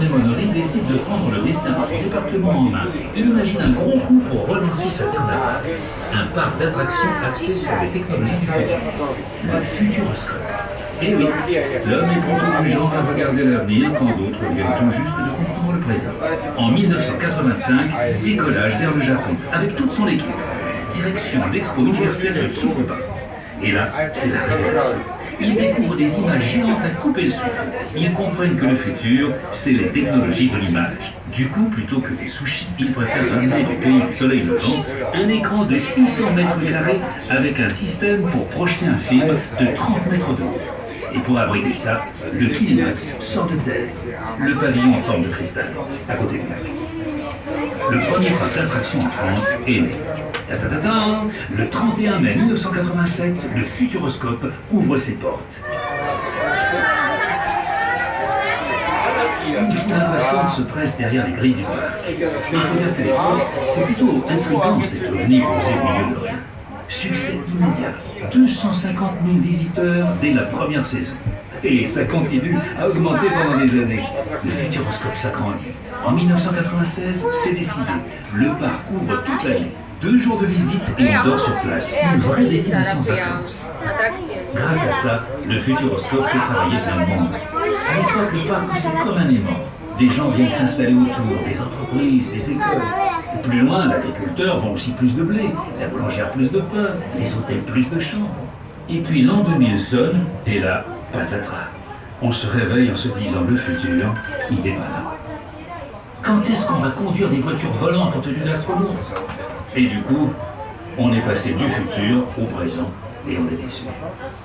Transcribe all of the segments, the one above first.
René Monory décide de prendre le destin de son département en main. Il imagine un gros coup pour relancer sa terre natale. Un parc d'attractions axé sur les technologies du futur. Le Futuroscope. Et oui, l'homme est plutôt plus genre à regarder l'avenir quand d'autres viennent tout juste de comprendre le présent. En 1985, décollage vers le Japon, avec toute son équipe. Direction l'Expo universelle de Tsukuba. Et là, c'est la révélation. Ils découvrent des images géantes à couper le souffle. Ils comprennent que le futur, c'est les technologies de l'image. Du coup, plutôt que des sushis, ils préfèrent ramener du pays du soleil levant un écran de 600 mètres carrés avec un système pour projeter un film de 30 mètres de haut. Et pour abriter ça, le Kinemax sort de terre, le pavillon en forme de cristal, à côté du lac. Le premier parc d'attraction en France est né. Le 31 mai 1987, le Futuroscope ouvre ses portes. Une foule impatiente se presse derrière les grilles du parc. Il faut dire qu'à l'époque, c'est plutôt intriguant cet ovni posé au milieu de rien. Succès immédiat, 250 000 visiteurs dès la première saison. Et ça continue à augmenter pendant des années. Le Futuroscope s'agrandit. En 1996, c'est décidé. Le parc ouvre toute l'année. 2 jours de visite et on dort sur place. Une vraie destination de vacances. Grâce à ça, le Futuroscope fait travailler plein de monde. À l'époque, le parc, c'est comme un aimant. Des gens viennent s'installer autour, des entreprises, des écoles. Plus loin, l'agriculteur vend aussi plus de blé, la boulangère plus de pain, les hôtels plus de chambres. Et puis l'an 2000 sonne, et là, patatras. On se réveille en se disant le futur, il est malin. Quand est-ce qu'on va conduire des voitures volantes en tenue d'astronaute? Et du coup, on est passé du futur au présent et on est déçu.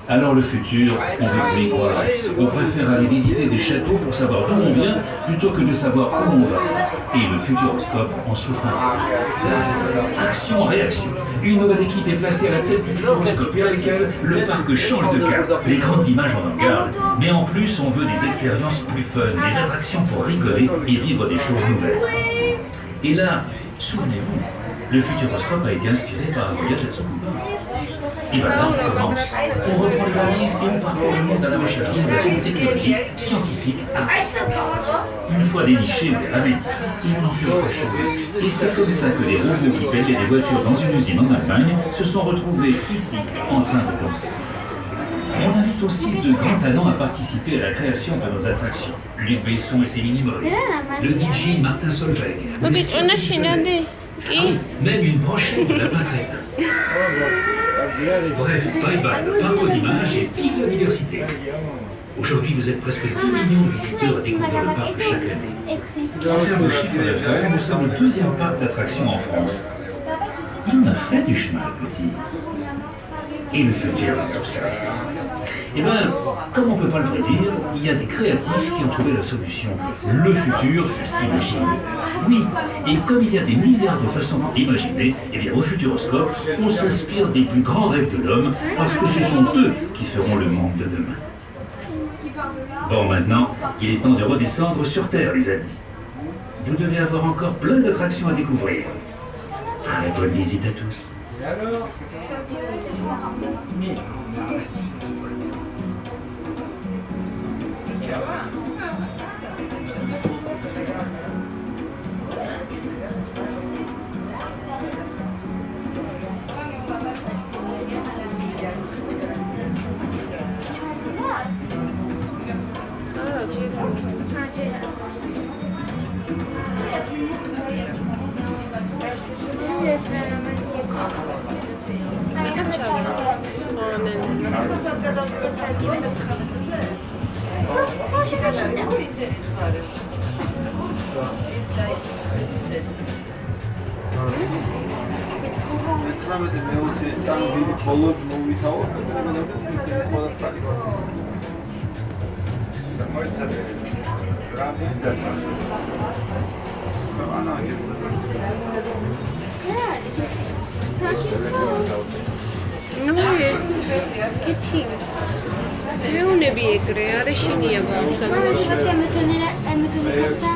Alors le futur, on veut plus y croire. On préfère aller visiter des châteaux pour savoir d'où on vient plutôt que de savoir où on va. Et le Futuroscope en souffre un peu. Action-réaction. Une nouvelle équipe est placée à la tête du Futuroscope et avec elle, le parc change de cap. Les grandes images en garde. Mais en plus, on veut des expériences plus fun, des attractions pour rigoler et vivre des choses nouvelles. Et là, souvenez-vous, le Futuroscope a été inspiré par un voyage à Tsukuba. Et maintenant, on commence. On reprend les valises et on parcourt le monde à la recherche d'innovations technologiques, scientifiques, artistiques. Une fois dénichés, on les ramène ici et on en fait autre chose. Et c'est comme ça que les robots qui taillaient des voitures dans une usine en Allemagne se sont retrouvés ici en train de penser. On invite aussi de grands talents à participer à la création de nos attractions. Luc Besson et ses Minimoys, le DJ Martin Solveig, même une brochette de lapin crétin. Bref, bye bye le parc aux images et vive la diversité. Aujourd'hui, vous êtes presque 2 millions de visiteurs à découvrir le parc chaque année. En termes de chiffre d'affaires, nous sommes le 2e parc d'attractions en France. Il en a fait du chemin, le petit. Et le futur dans tout ça. Eh bien, comme on ne peut pas le prédire, il y a des créatifs qui ont trouvé la solution. Le futur, ça s'imagine. Oui, et comme il y a des milliards de façons d'imaginer, eh bien au Futuroscope, on s'inspire des plus grands rêves de l'homme, parce que ce sont eux qui feront le monde de demain. Bon, maintenant, il est temps de redescendre sur Terre, les amis. Vous devez avoir encore plein d'attractions à découvrir. Très bonne visite à tous. Et alors Mais on est bien créé, arrêtez-y avant. Parce qu'elle me tenait comme ça.